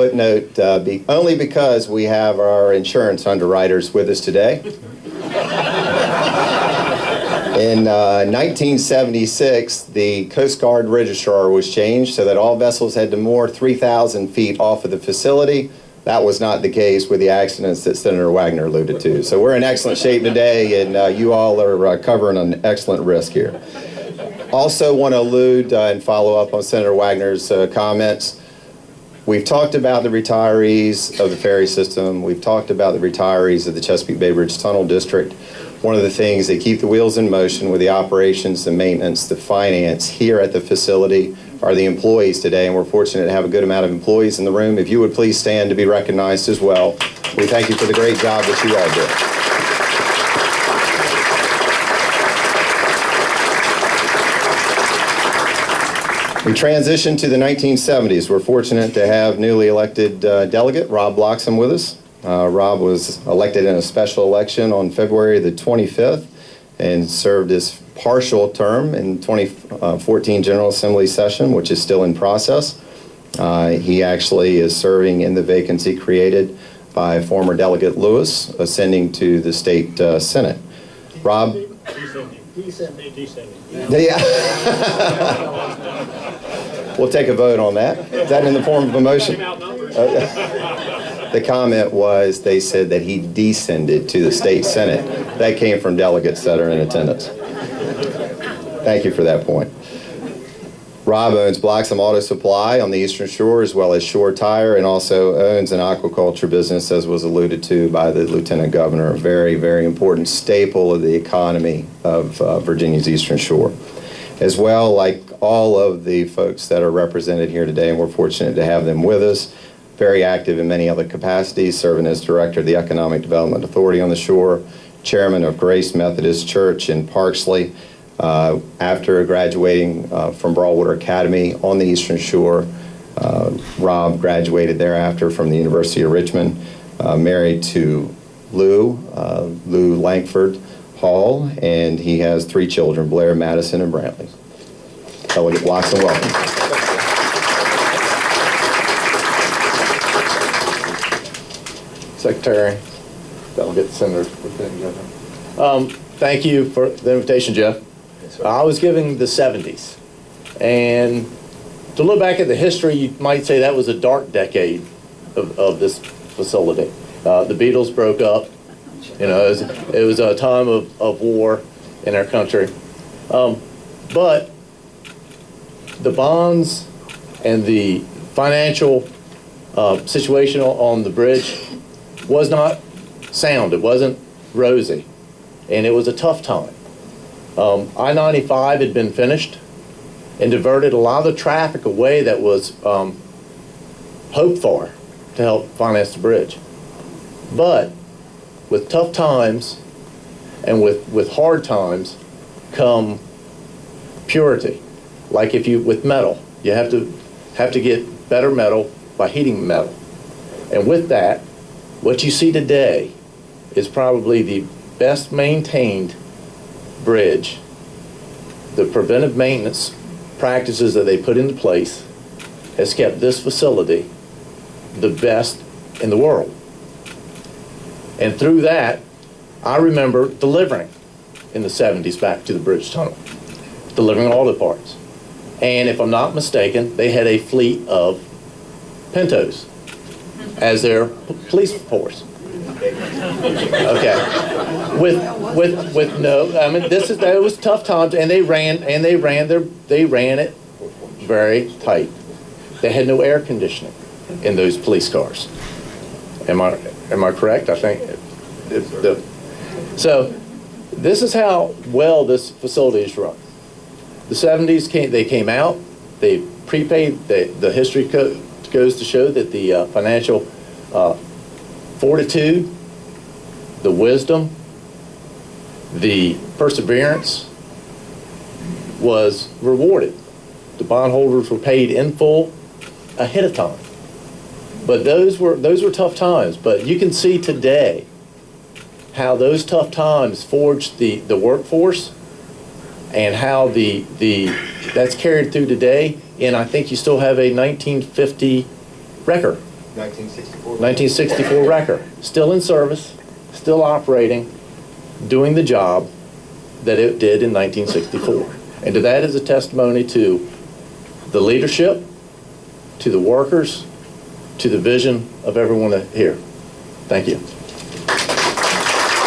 footnote only because we have our insurance underwriters with us today. In 1976, the Coast Guard registrar was changed so that all vessels had to moor 3,000 feet off of the facility. That was not the case with the accidents that Senator Wagner alluded to. So we're in excellent shape today, and you all are covering an excellent risk here. Also want to allude and follow up on Senator Wagner's comments. We've talked about the retirees of the ferry system. We've talked about the retirees of the Chesapeake Bay Bridge Tunnel District. One of the things that keep the wheels in motion with the operations, the maintenance, the finance here at the facility are the employees today, and we're fortunate to have a good amount of employees in the room. If you would please stand to be recognized as well. We thank you for the great job that you all do. We transition to the 1970s. We're fortunate to have newly elected delegate Rob Bloxom with us. Rob was elected in a special election on February the 25th and served his partial term in 2014 General Assembly session, which is still in process. He actually is serving in the vacancy created by former Delegate Lewis, ascending to the state Senate. Rob? Descending. Yeah. We'll take a vote on that. Is that in the form of a motion? The comment was, they said that he descended to the state Senate. That came from delegates that are in attendance. Thank you for that point. Rob owns Bloxom Auto Supply on the Eastern Shore, as well as Shore Tire, and also owns an aquaculture business, as was alluded to by the Lieutenant Governor, a very, very important staple of the economy of Virginia's Eastern Shore. As well, like all of the folks that are represented here today, and we're fortunate to have them with us, very active in many other capacities, serving as Director of the Economic Development Authority on the Shore, Chairman of Grace Methodist Church in Parksley. After graduating from Broadwater Academy on the Eastern Shore, Rob graduated thereafter from the University of Richmond, married to Lou Langford Hall, and he has 3 children, Blair, Madison, and Brantley. Delegate Bloxom, welcome. Secretary, Delegate, Senator, Lieutenant Governor. Thank you for the invitation, Jeff. Yes, I was giving the 70s, and to look back at the history, you might say that was a dark decade of this facility. The Beatles broke up. You know, it was a time of war in our country. But the bonds and the financial situation on the bridge was not sound. It wasn't rosy, and it was a tough time. I-95 had been finished and diverted a lot of the traffic away that was hoped for to help finance the bridge. But with tough times and with hard times come purity. Like with metal, you have to get better metal by heating metal. And with that, what you see today is probably the best maintained bridge. The preventive maintenance practices that they put into place has kept this facility the best in the world. And through that, I remember delivering in the 70s back to the bridge tunnel, delivering all the parts. And if I'm not mistaken, they had a fleet of Pintos as their police force. Okay, with no, I mean, that was tough times, and they ran it very tight. They had no air conditioning in those police cars. Am I correct? I think. So this is how well this facility is run. The 70s came out. They prepaid. The history goes to show that the financial fortitude, the wisdom, the perseverance was rewarded. The bondholders were paid in full ahead of time. But those were tough times. But you can see today how those tough times forged the workforce, and how that's carried through today. And I think you still have a 1950 record 1964 wrecker, still in service, still operating, doing the job that it did in 1964. And to that is a testimony to the leadership, to the workers, to the vision of everyone here. Thank you.